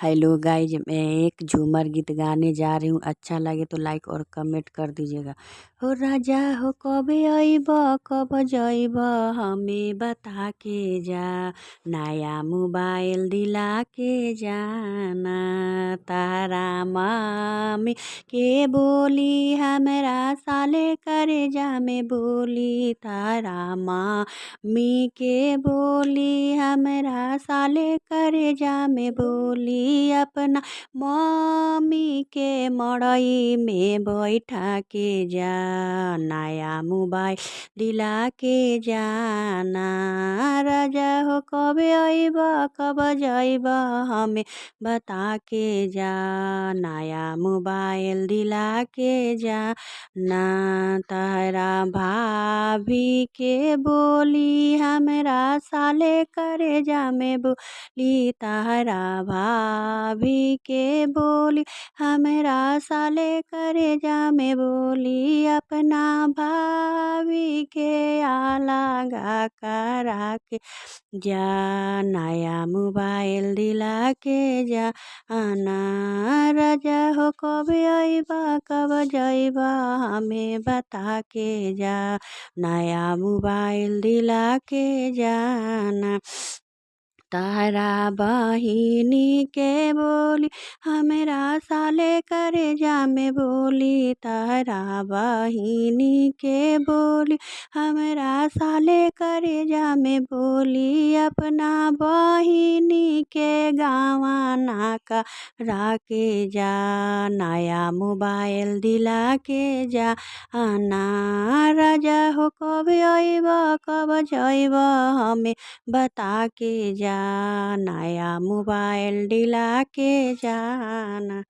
Hello guys, मैं एक झूमर गीत गाने जा रही हूँ। अच्छा लगे तो लाइक और कमेंट कर दीजिएगा। हो राजा हो कबे अइब कब जइब हमें बता के जा, नया मोबाइल दिला के जाना। तारा मामी के बोली हमरा साले करे जा में बोली, तारा मामी के बोली हमरा साले करे जा में बोली। अपना मम्मी के मड़ई में बैठा के जा, नया मोबाइल दिला के जाना। राजा हो कबे अइब कब जइब हमें बता के जा, नया मोबाइल दिला के जाना। तारा भाभी के बोली हमरा साले करे जा में बोली, तारा भाभी के बोली हमरा साले करे जा में बोली। अपना भाभी के लगा करा के जा, नया मोबाइल दिला के जा आना। राजा हो कबे अइब कब जइब हमें बता के जा, नया मोबाइल दिला के जाना। तारा बहिनी के बोली हमरा साले करे जा में बोली, तारा बहिनी के बोली हमरा साले करे जा में बोली। अपना बहिनी के गवाना करा के जा, नया मोबाइल दिला के जा आना। राजा हो कबे अइब कब जइब हमें बता के जा, नया मोबाइल दिला के जाना।